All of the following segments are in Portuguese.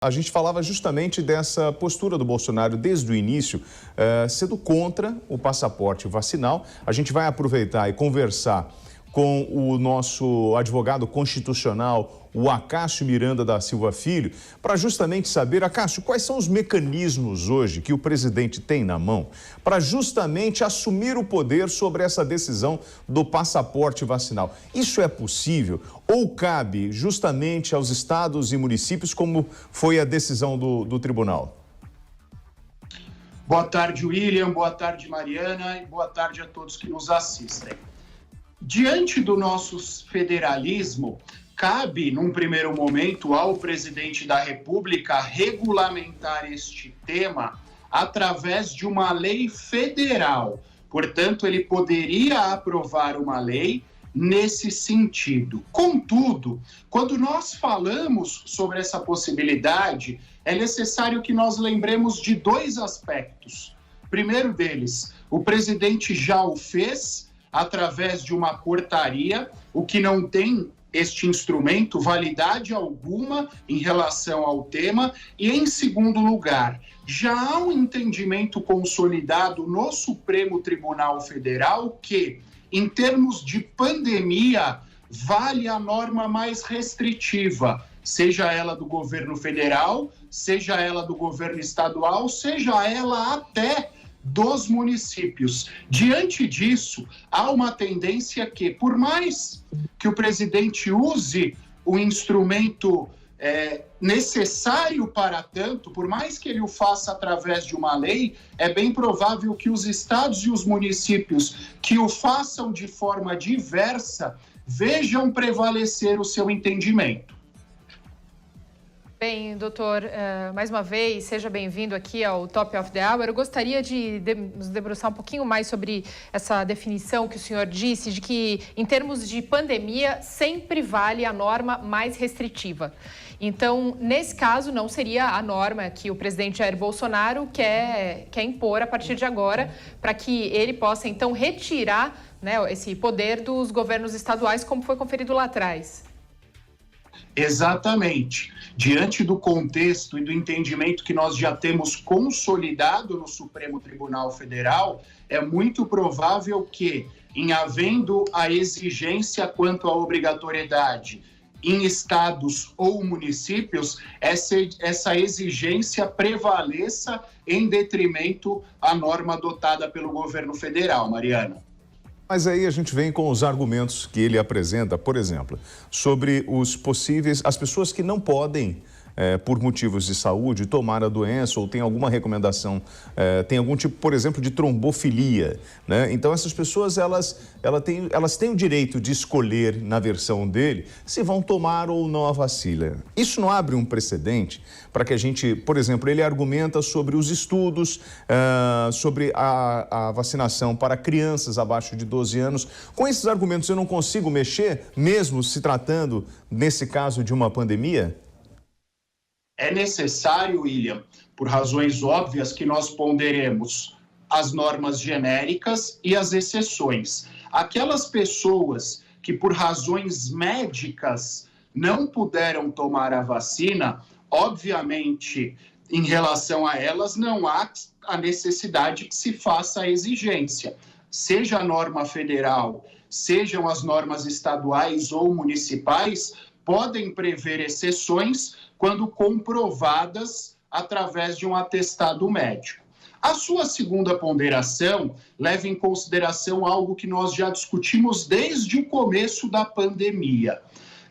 A gente falava justamente dessa postura do Bolsonaro desde o início, sendo contra o passaporte vacinal. A gente vai aproveitar e conversar com o nosso advogado constitucional, o Acácio Miranda da Silva Filho, para justamente saber, Acácio, quais são os mecanismos hoje que o presidente tem na mão para justamente assumir o poder sobre essa decisão do passaporte vacinal. Isso é possível ou cabe justamente aos estados e municípios, como foi a decisão do tribunal? Boa tarde, William, boa tarde, Mariana, e boa tarde a todos que nos assistem. Diante do nosso federalismo, cabe, num primeiro momento, ao presidente da República regulamentar este tema através de uma lei federal. Portanto, ele poderia aprovar uma lei nesse sentido. Contudo, quando nós falamos sobre essa possibilidade, é necessário que nós lembremos de dois aspectos. Primeiro deles, o presidente já o fez através de uma portaria, o que não tem este instrumento validade alguma em relação ao tema. E, em segundo lugar, já há um entendimento consolidado no Supremo Tribunal Federal que, em termos de pandemia, vale a norma mais restritiva, seja ela do governo federal, seja ela do governo estadual, seja ela até dos municípios. Diante disso, há uma tendência que, por mais que o presidente use o instrumento necessário para tanto, por mais que ele o faça através de uma lei, é bem provável que os estados e os municípios que o façam de forma diversa vejam prevalecer o seu entendimento. Bem, doutor, mais uma vez, seja bem-vindo aqui ao Top of the Hour. Eu gostaria de nos debruçar um pouquinho mais sobre essa definição que o senhor disse, de que, em termos de pandemia, sempre vale a norma mais restritiva. Então, nesse caso, não seria a norma que o presidente Jair Bolsonaro quer impor a partir de agora, para que ele possa, então, retirar, né, esse poder dos governos estaduais, como foi conferido lá atrás. Exatamente. Diante do contexto e do entendimento que nós já temos consolidado no Supremo Tribunal Federal, é muito provável que, em havendo a exigência quanto à obrigatoriedade em estados ou municípios, essa exigência prevaleça em detrimento à norma adotada pelo governo federal, Mariana. Mas aí a gente vem com os argumentos que ele apresenta, por exemplo, sobre as pessoas que não podem, por motivos de saúde, tomar a doença ou tem alguma recomendação, tem algum tipo, por exemplo, de trombofilia, né? Então essas pessoas, elas têm o direito de escolher, na versão dele, se vão tomar ou não a vacina. Isso não abre um precedente para que a gente, por exemplo, ele argumenta sobre os estudos, sobre a vacinação para crianças abaixo de 12 anos. Com esses argumentos eu não consigo mexer, mesmo se tratando, nesse caso, de uma pandemia? É necessário, William, por razões óbvias, que nós ponderemos as normas genéricas e as exceções. Aquelas pessoas que, por razões médicas, não puderam tomar a vacina, obviamente, em relação a elas, não há a necessidade que se faça a exigência. Seja a norma federal, sejam as normas estaduais ou municipais, podem prever exceções quando comprovadas através de um atestado médico. A sua segunda ponderação leva em consideração algo que nós já discutimos desde o começo da pandemia.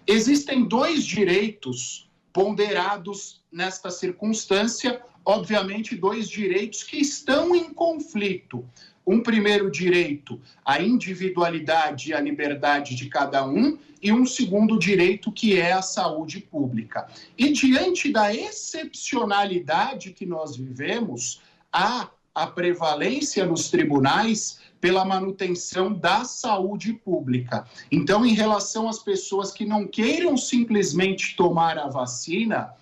Existem dois direitos ponderados nesta circunstância, obviamente dois direitos que estão em conflito. Um primeiro direito, a individualidade e a liberdade de cada um, e um segundo direito, que é a saúde pública. E diante da excepcionalidade que nós vivemos, há a prevalência nos tribunais pela manutenção da saúde pública. Então, em relação às pessoas que não queiram simplesmente tomar a vacina,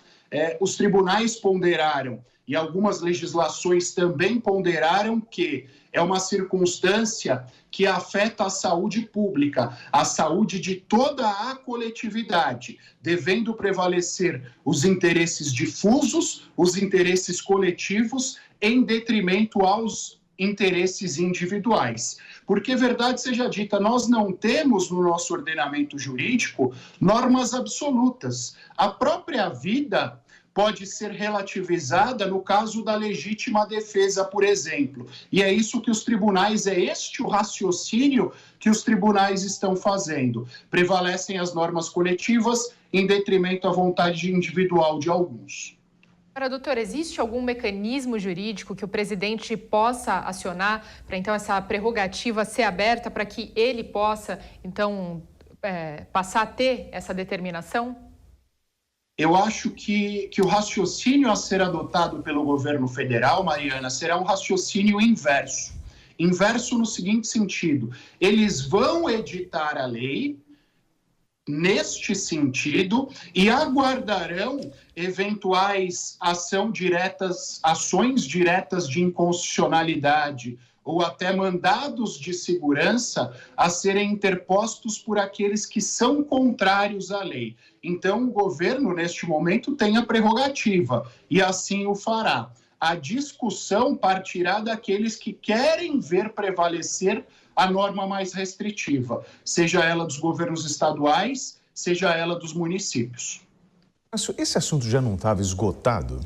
os tribunais ponderaram, e algumas legislações também ponderaram, que é uma circunstância que afeta a saúde pública, a saúde de toda a coletividade, devendo prevalecer os interesses difusos, os interesses coletivos, em detrimento aos interesses individuais. Porque, verdade seja dita, nós não temos no nosso ordenamento jurídico normas absolutas. A própria vida pode ser relativizada no caso da legítima defesa, por exemplo. E é isso que os tribunais, é este o raciocínio que os tribunais estão fazendo. Prevalecem as normas coletivas em detrimento à vontade individual de alguns. Agora, doutor, existe algum mecanismo jurídico que o presidente possa acionar para, então, essa prerrogativa ser aberta para que ele possa, então, passar a ter essa determinação? Eu acho que o raciocínio a ser adotado pelo governo federal, Mariana, será um raciocínio inverso. Inverso no seguinte sentido: eles vão editar a lei neste sentido e aguardarão eventuais ações diretas de inconstitucionalidade ou até mandados de segurança a serem interpostos por aqueles que são contrários à lei. Então, o governo, neste momento, tem a prerrogativa e assim o fará. A discussão partirá daqueles que querem ver prevalecer a norma mais restritiva, seja ela dos governos estaduais, seja ela dos municípios. Esse assunto já não estava esgotado?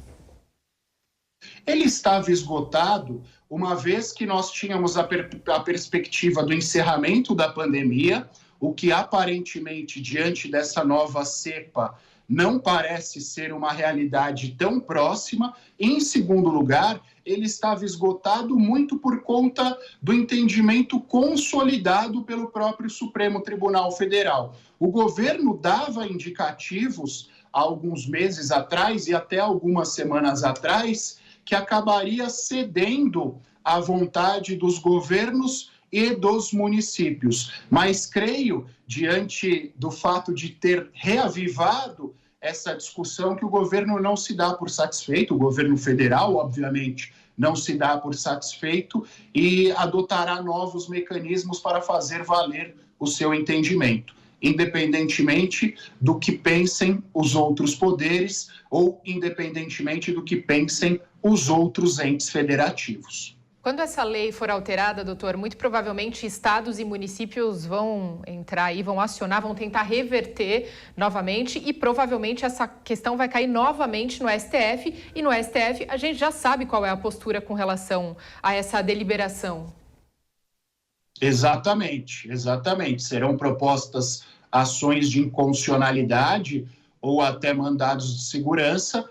Ele estava esgotado uma vez que nós tínhamos a perspectiva do encerramento da pandemia, o que aparentemente, diante dessa nova cepa, não parece ser uma realidade tão próxima. Em segundo lugar, ele estava esgotado muito por conta do entendimento consolidado pelo próprio Supremo Tribunal Federal. O governo dava indicativos há alguns meses atrás e até algumas semanas atrás que acabaria cedendo à vontade dos governos e dos municípios. Mas creio, diante do fato de ter reavivado essa discussão, que o governo não se dá por satisfeito, o governo federal, obviamente, não se dá por satisfeito e adotará novos mecanismos para fazer valer o seu entendimento, independentemente do que pensem os outros poderes ou independentemente do que pensem os outros entes federativos. Quando essa lei for alterada, doutor, muito provavelmente estados e municípios vão entrar aí, vão acionar, vão tentar reverter novamente e provavelmente essa questão vai cair novamente no STF e no STF a gente já sabe qual é a postura com relação a essa deliberação. Exatamente. Serão propostas ações de inconstitucionalidade ou até mandados de segurança,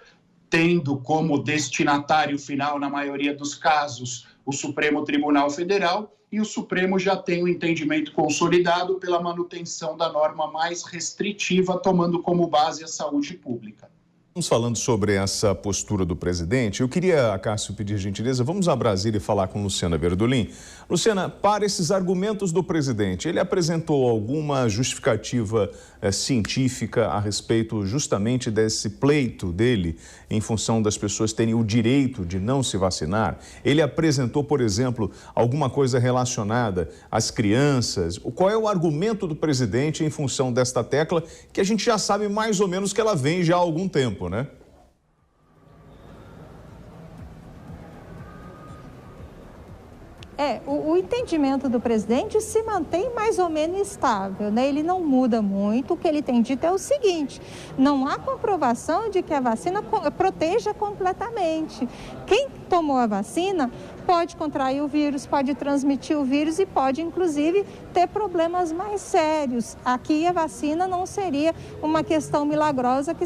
tendo como destinatário final, na maioria dos casos, o Supremo Tribunal Federal, e o Supremo já tem o entendimento consolidado pela manutenção da norma mais restritiva, tomando como base a saúde pública. Estamos falando sobre essa postura do presidente. Eu queria, Cássio, pedir gentileza, vamos a Brasília e falar com Luciana Verdolim. Luciana, para esses argumentos do presidente, ele apresentou alguma justificativa científica a respeito justamente desse pleito dele em função das pessoas terem o direito de não se vacinar? Ele apresentou, por exemplo, alguma coisa relacionada às crianças? Qual é o argumento do presidente em função desta tecla que a gente já sabe mais ou menos que ela vem já há algum tempo, né? O entendimento do presidente se mantém mais ou menos estável, né? Ele não muda muito. O que ele tem dito é o seguinte: não há comprovação de que a vacina proteja completamente. Quem tomou a vacina pode contrair o vírus, pode transmitir o vírus e pode, inclusive, ter problemas mais sérios. Aqui a vacina não seria uma questão milagrosa que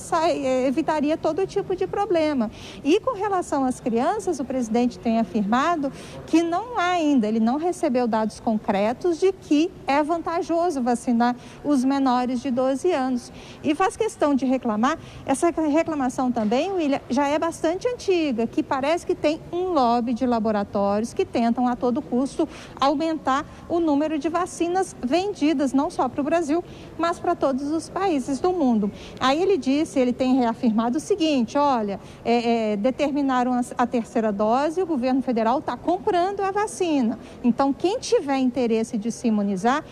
evitaria todo tipo de problema. E com relação às crianças, o presidente tem afirmado que não há ainda, ele não recebeu dados concretos de que é vantajoso vacinar os menores de 12 anos. E faz questão de reclamar, essa reclamação também, William, já é bastante antiga, que parece que tem um lobby de laboratório laboratórios que tentam a todo custo aumentar o número de vacinas vendidas, não só para o Brasil, mas para todos os países do mundo. Aí ele tem reafirmado o seguinte, olha, determinaram a terceira dose, o governo federal está comprando a vacina. Então, quem tiver interesse de se imunizar,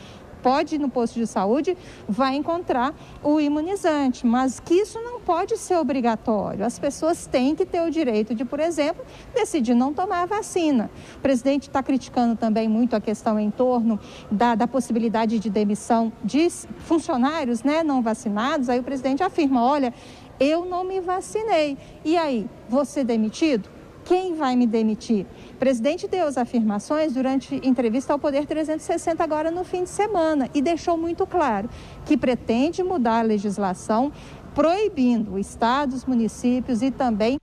pode ir no posto de saúde, vai encontrar o imunizante, mas que isso não pode ser obrigatório. As pessoas têm que ter o direito de, por exemplo, decidir não tomar a vacina. O presidente está criticando também muito a questão em torno da possibilidade de demissão de funcionários, né, não vacinados. Aí o presidente afirma, olha, eu não me vacinei. E aí, vou ser demitido? Quem vai me demitir? O presidente deu as afirmações durante entrevista ao Poder 360 agora no fim de semana e deixou muito claro que pretende mudar a legislação proibindo estados, municípios e também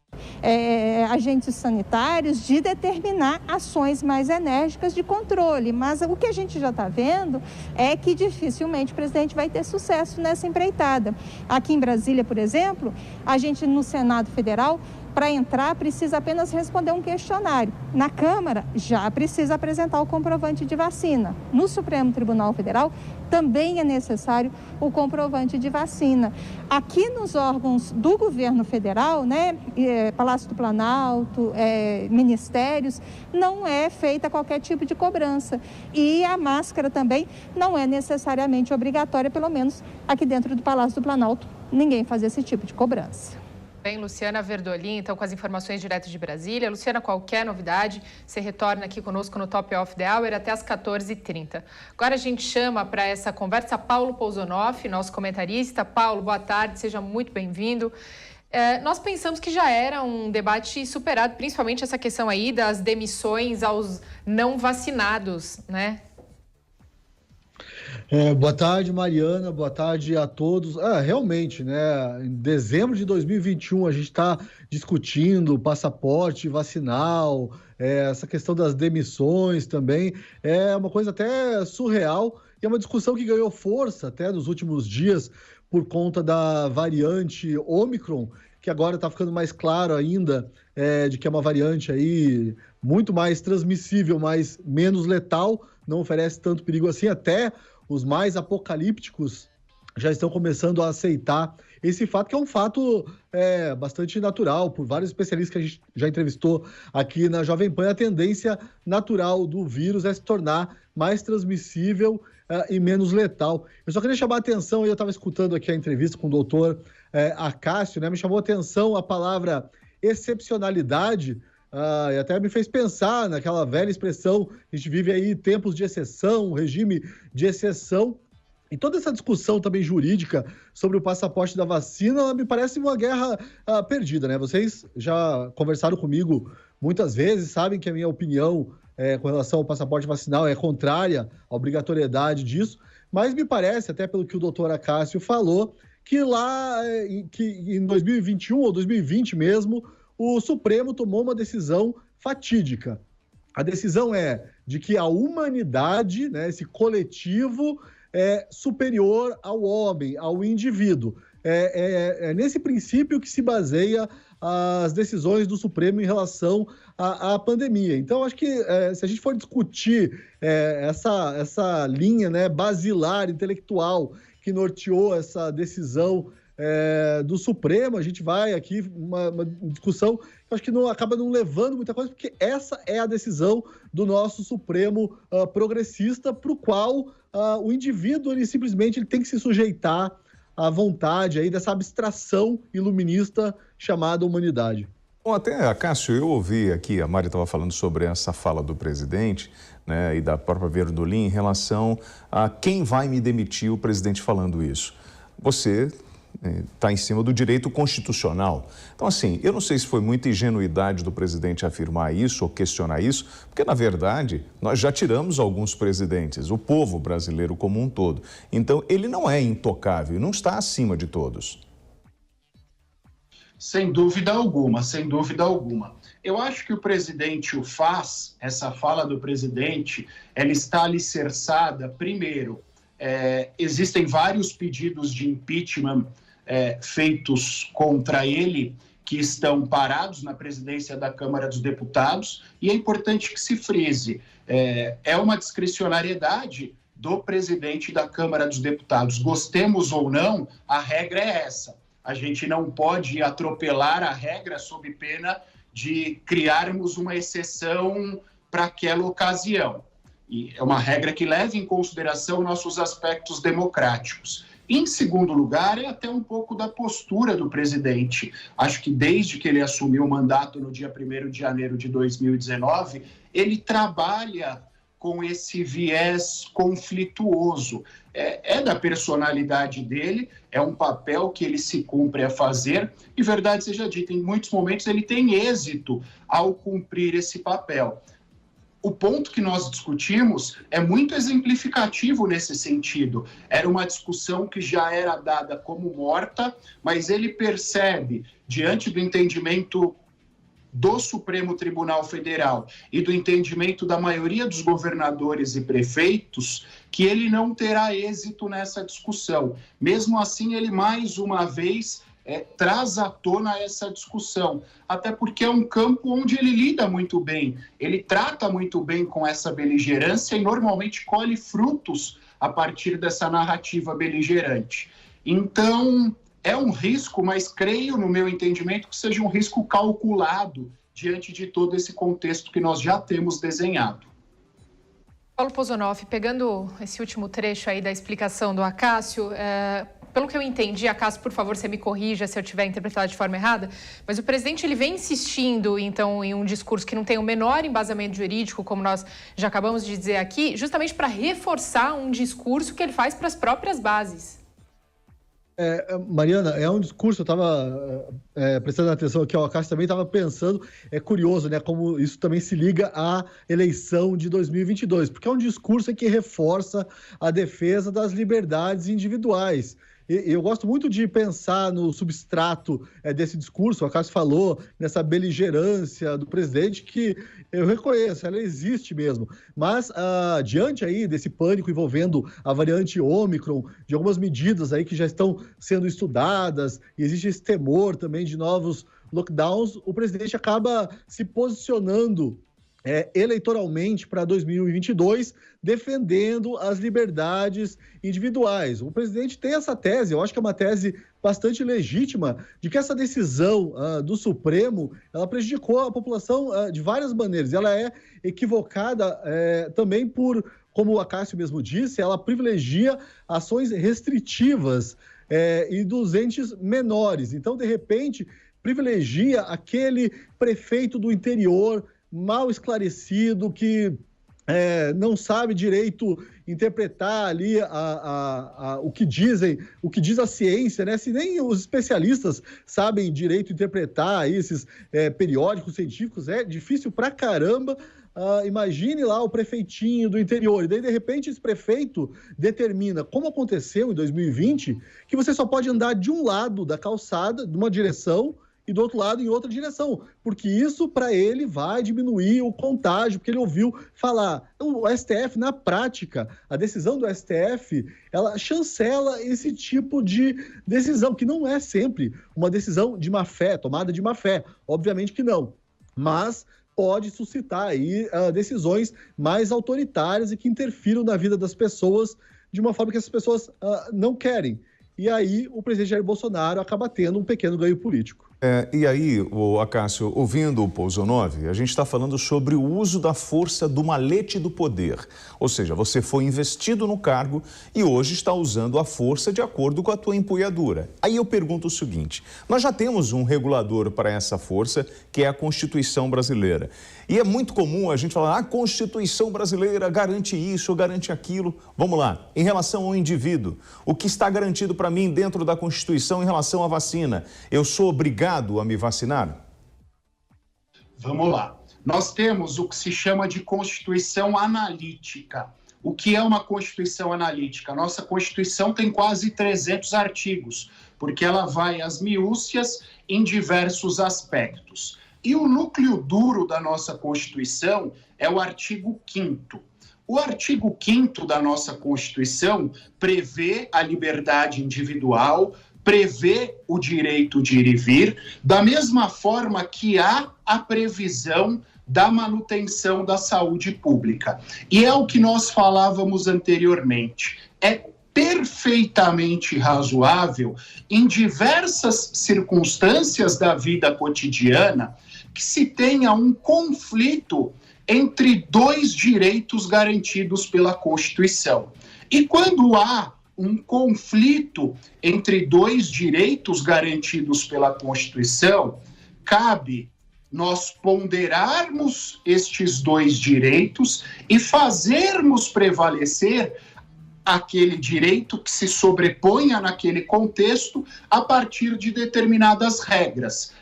agentes sanitários de determinar ações mais enérgicas de controle. Mas o que a gente já está vendo é que dificilmente o presidente vai ter sucesso nessa empreitada. Aqui em Brasília, por exemplo, a gente no Senado Federal, para entrar, precisa apenas responder um questionário. Na Câmara, já precisa apresentar o comprovante de vacina. No Supremo Tribunal Federal, também é necessário o comprovante de vacina. Aqui nos órgãos do governo federal, né, Palácio do Planalto, ministérios, não é feita qualquer tipo de cobrança. E a máscara também não é necessariamente obrigatória, pelo menos aqui dentro do Palácio do Planalto, ninguém faz esse tipo de cobrança. Bem, Luciana Verdolim, então, com as informações direto de Brasília. Luciana, qualquer novidade, você retorna aqui conosco no Top of the Hour até às 14h30. Agora a gente chama para essa conversa Paulo Pousonoff, nosso comentarista. Paulo, boa tarde, seja muito bem-vindo. Nós pensamos que já era um debate superado, principalmente essa questão aí das demissões aos não vacinados, né? Boa tarde, Mariana, boa tarde a todos. Realmente, né? Em dezembro de 2021 a gente está discutindo o passaporte vacinal, essa questão das demissões também, é uma coisa até surreal e é uma discussão que ganhou força até nos últimos dias por conta da variante Ômicron, que agora está ficando mais claro ainda de que é uma variante aí muito mais transmissível, mas menos letal, não oferece tanto perigo assim, até os mais apocalípticos já estão começando a aceitar esse fato, que é um fato bastante natural, por vários especialistas que a gente já entrevistou aqui na Jovem Pan. A tendência natural do vírus é se tornar mais transmissível e menos letal. Eu só queria chamar a atenção, eu estava escutando aqui a entrevista com o doutor Acácio, né? Me chamou a atenção a palavra excepcionalidade, e até me fez pensar naquela velha expressão, a gente vive aí tempos de exceção, regime de exceção, e toda essa discussão também jurídica sobre o passaporte da vacina me parece uma guerra perdida, né? Vocês já conversaram comigo muitas vezes, sabem que a minha opinião com relação ao passaporte vacinal é contrária à obrigatoriedade disso, mas me parece, até pelo que o doutor Acácio falou, que lá em 2021 ou 2020 mesmo, o Supremo tomou uma decisão fatídica. A decisão é de que a humanidade, né, esse coletivo, é superior ao homem, ao indivíduo. É nesse princípio que se baseia as decisões do Supremo em relação à pandemia. Então, acho que se a gente for discutir essa linha, né, basilar, intelectual, que norteou essa decisão do Supremo, a gente vai aqui uma discussão que eu acho que acaba não levando muita coisa, porque essa é a decisão do nosso Supremo progressista, para o qual o indivíduo ele simplesmente tem que se sujeitar à vontade aí dessa abstração iluminista chamada humanidade. Bom, até, Cássio, eu ouvi aqui, a Mari estava falando sobre essa fala do presidente, né, e da própria Verdolim em relação a quem vai me demitir, o presidente falando isso. Você está em cima do direito constitucional. Então, assim, eu não sei se foi muita ingenuidade do presidente afirmar isso ou questionar isso, porque, na verdade, nós já tiramos alguns presidentes, o povo brasileiro como um todo. Então, ele não é intocável, não está acima de todos. Sem dúvida alguma, sem dúvida alguma. Eu acho que o presidente o faz, essa fala do presidente, ela está alicerçada, primeiro, existem vários pedidos de impeachment feitos contra ele que estão parados na presidência da Câmara dos Deputados, e é importante que se frise, é uma discricionariedade do presidente da Câmara dos Deputados. Gostemos ou não, a regra é essa. A gente não pode atropelar a regra sob pena de criarmos uma exceção para aquela ocasião. E é uma regra que leva em consideração nossos aspectos democráticos. Em segundo lugar, é até um pouco da postura do presidente. Acho que desde que ele assumiu o mandato no dia 1º de janeiro de 2019, ele trabalha com esse viés conflituoso. É da personalidade dele, é um papel que ele se cumpre a fazer, e verdade seja dita, em muitos momentos ele tem êxito ao cumprir esse papel. O ponto que nós discutimos é muito exemplificativo nesse sentido. Era uma discussão que já era dada como morta, mas ele percebe, diante do entendimento do Supremo Tribunal Federal e do entendimento da maioria dos governadores e prefeitos, que ele não terá êxito nessa discussão. Mesmo assim, ele mais uma vez traz à tona essa discussão, até porque é um campo onde ele lida muito bem, ele trata muito bem com essa beligerância e normalmente colhe frutos a partir dessa narrativa beligerante. Então, é um risco, mas creio, no meu entendimento, que seja um risco calculado diante de todo esse contexto que nós já temos desenhado. Paulo Pozonoff, pegando esse último trecho aí da explicação do Acácio, pelo que eu entendi, Acácio, por favor, você me corrija se eu tiver interpretado de forma errada, mas o presidente ele vem insistindo, então, em um discurso que não tem o menor embasamento jurídico, como nós já acabamos de dizer aqui, justamente para reforçar um discurso que ele faz para as próprias bases. Mariana, é um discurso, eu estava prestando atenção aqui, o Acácio também estava pensando, é curioso, né, como isso também se liga à eleição de 2022, porque é um discurso que reforça a defesa das liberdades individuais. Eu gosto muito de pensar no substrato desse discurso, o Acácio falou nessa beligerância do presidente, que eu reconheço, ela existe mesmo. Mas, diante aí desse pânico envolvendo a variante Ômicron, de algumas medidas aí que já estão sendo estudadas, e existe esse temor também de novos lockdowns, o presidente acaba se posicionando eleitoralmente para 2022, defendendo as liberdades individuais. O presidente tem essa tese, eu acho que é uma tese bastante legítima, de que essa decisão do Supremo, ela prejudicou a população de várias maneiras. Ela é equivocada também por, como o Acácio mesmo disse, ela privilegia ações restritivas e dos entes menores. Então, de repente, privilegia aquele prefeito do interior mal esclarecido, que não sabe direito interpretar ali o que diz a ciência, né? Se nem os especialistas sabem direito interpretar esses periódicos científicos, é difícil pra caramba. Imagine lá o prefeitinho do interior, e daí de repente esse prefeito determina, como aconteceu em 2020, que você só pode andar de um lado da calçada, de uma direção, e do outro lado em outra direção, porque isso para ele vai diminuir o contágio, porque ele ouviu falar. O STF, na prática, a decisão do STF, ela chancela esse tipo de decisão, que não é sempre uma decisão de má fé, tomada de má fé, obviamente que não, mas pode suscitar aí decisões mais autoritárias e que interfiram na vida das pessoas de uma forma que essas pessoas não querem. E aí o presidente Jair Bolsonaro acaba tendo um pequeno ganho político. E aí, Acácio, ouvindo o Pozonoff, a gente está falando sobre o uso da força do malete do poder. Ou seja, você foi investido no cargo e hoje está usando a força de acordo com a tua empunhadura. Aí eu pergunto o seguinte, nós já temos um regulador para essa força, que é a Constituição brasileira. E é muito comum a gente falar, a Constituição brasileira garante isso, garante aquilo. Vamos lá, em relação ao indivíduo, o que está garantido para mim dentro da Constituição em relação à vacina? Eu sou obrigado a me vacinar? Vamos lá. Nós temos o que se chama de Constituição analítica. O que é uma Constituição analítica? Nossa Constituição tem quase 300 artigos, porque ela vai às miúcias em diversos aspectos. E o núcleo duro da nossa Constituição é o artigo 5º. O artigo 5º da nossa Constituição prevê a liberdade individual, prevê o direito de ir e vir, da mesma forma que há a previsão da manutenção da saúde pública. E é o que nós falávamos anteriormente. É perfeitamente razoável, em diversas circunstâncias da vida cotidiana, que se tenha um conflito entre dois direitos garantidos pela Constituição. E quando há um conflito entre dois direitos garantidos pela Constituição, cabe nós ponderarmos estes dois direitos e fazermos prevalecer aquele direito que se sobreponha naquele contexto a partir de determinadas regras,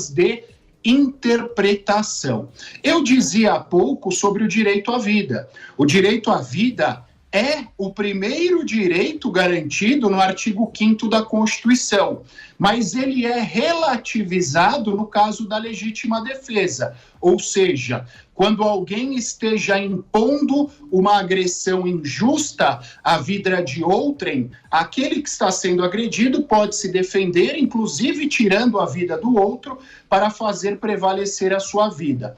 de interpretação. Eu dizia há pouco sobre o direito à vida. O direito à vida é o primeiro direito garantido no artigo 5º da Constituição, mas ele é relativizado no caso da legítima defesa, ou seja, quando alguém esteja impondo uma agressão injusta à vida de outrem, aquele que está sendo agredido pode se defender, inclusive tirando a vida do outro, para fazer prevalecer a sua vida.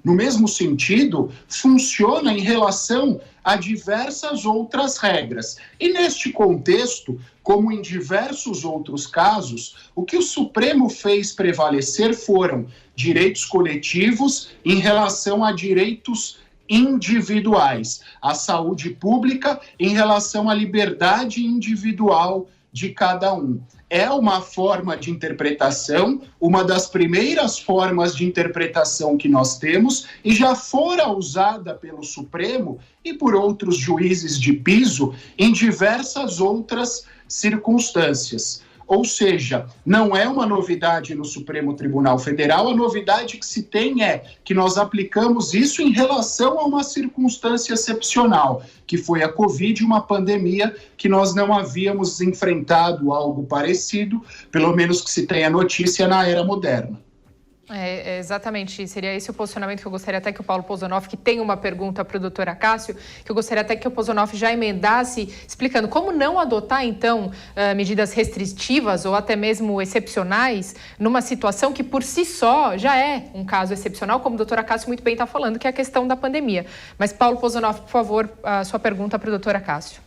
No mesmo sentido, funciona em relação a diversas outras regras. E neste contexto, como em diversos outros casos, o que o Supremo fez prevalecer foram direitos coletivos em relação a direitos individuais, a saúde pública em relação à liberdade individual de cada um. É uma forma de interpretação, uma das primeiras formas de interpretação que nós temos, e já fora usada pelo Supremo e por outros juízes de piso em diversas outras circunstâncias. Ou seja, não é uma novidade no Supremo Tribunal Federal, a novidade que se tem é que nós aplicamos isso em relação a uma circunstância excepcional, que foi a Covid, uma pandemia que nós não havíamos enfrentado algo parecido, pelo menos que se tenha notícia na era moderna. Exatamente, seria esse o posicionamento que eu gostaria até que o Paulo Pozonoff, que tem uma pergunta para o doutor Acácio, que eu gostaria até que o Pozonoff já emendasse, explicando como não adotar, então, medidas restritivas ou até mesmo excepcionais numa situação que, por si só, já é um caso excepcional, como o doutor Acácio muito bem está falando, que é a questão da pandemia. Mas, Paulo Pozonoff, por favor, a sua pergunta para o doutor Acácio.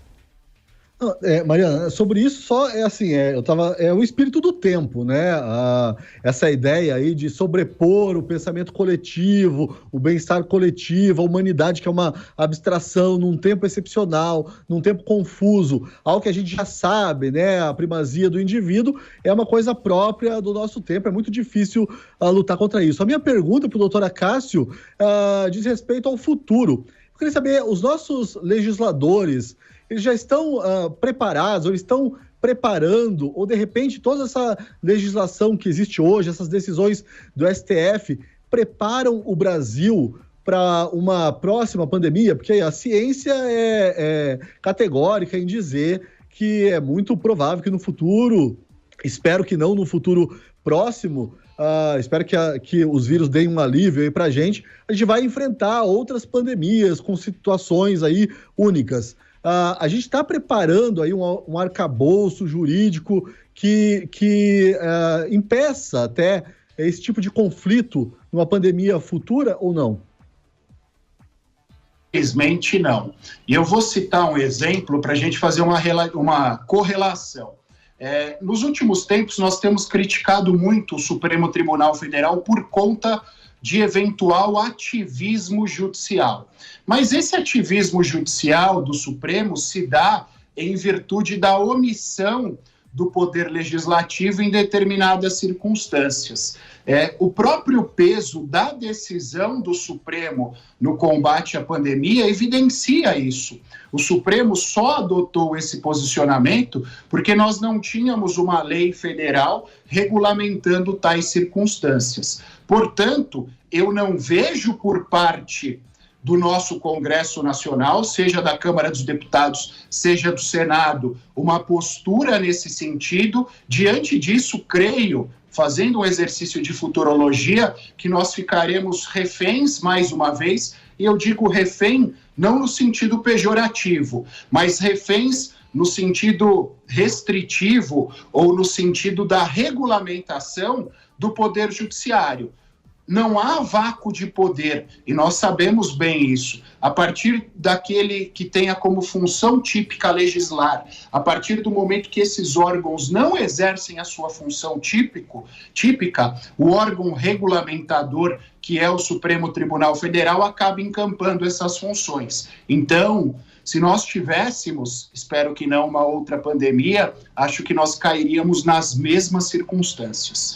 Mariana, sobre isso só é o espírito do tempo, né? Essa ideia aí de sobrepor o pensamento coletivo, o bem-estar coletivo, a humanidade, que é uma abstração num tempo excepcional, num tempo confuso, algo que a gente já sabe, né? A primazia do indivíduo é uma coisa própria do nosso tempo, é muito difícil lutar contra isso. A minha pergunta para o doutor Acácio diz respeito ao futuro. Eu queria saber, os nossos legisladores, eles já estão preparados, ou eles estão preparando, ou de repente toda essa legislação que existe hoje, essas decisões do STF, preparam o Brasil para uma próxima pandemia? Porque a ciência é categórica em dizer que é muito provável que no futuro, espero que não no futuro próximo, espero que os vírus deem um alívio aí para a gente vai enfrentar outras pandemias com situações aí únicas. A gente está preparando aí um arcabouço jurídico que impeça até esse tipo de conflito numa pandemia futura ou não? Infelizmente não. E eu vou citar um exemplo para a gente fazer uma correlação. Nos últimos tempos, nós temos criticado muito o Supremo Tribunal Federal por conta de eventual ativismo judicial. Mas esse ativismo judicial do Supremo se dá em virtude da omissão do Poder Legislativo em determinadas circunstâncias. O próprio peso da decisão do Supremo no combate à pandemia evidencia isso. O Supremo só adotou esse posicionamento porque nós não tínhamos uma lei federal regulamentando tais circunstâncias. Portanto, eu não vejo por parte do nosso Congresso Nacional, seja da Câmara dos Deputados, seja do Senado, uma postura nesse sentido. Diante disso, creio, fazendo um exercício de futurologia, que nós ficaremos reféns, mais uma vez, e eu digo refém não no sentido pejorativo, mas reféns no sentido restritivo ou no sentido da regulamentação do Poder Judiciário. Não há vácuo de poder, e nós sabemos bem isso. A partir daquele que tenha como função típica legislar, a partir do momento que esses órgãos não exercem a sua função típica, o órgão regulamentador, que é o Supremo Tribunal Federal, acaba encampando essas funções. Então, se nós tivéssemos, espero que não, uma outra pandemia, acho que nós cairíamos nas mesmas circunstâncias.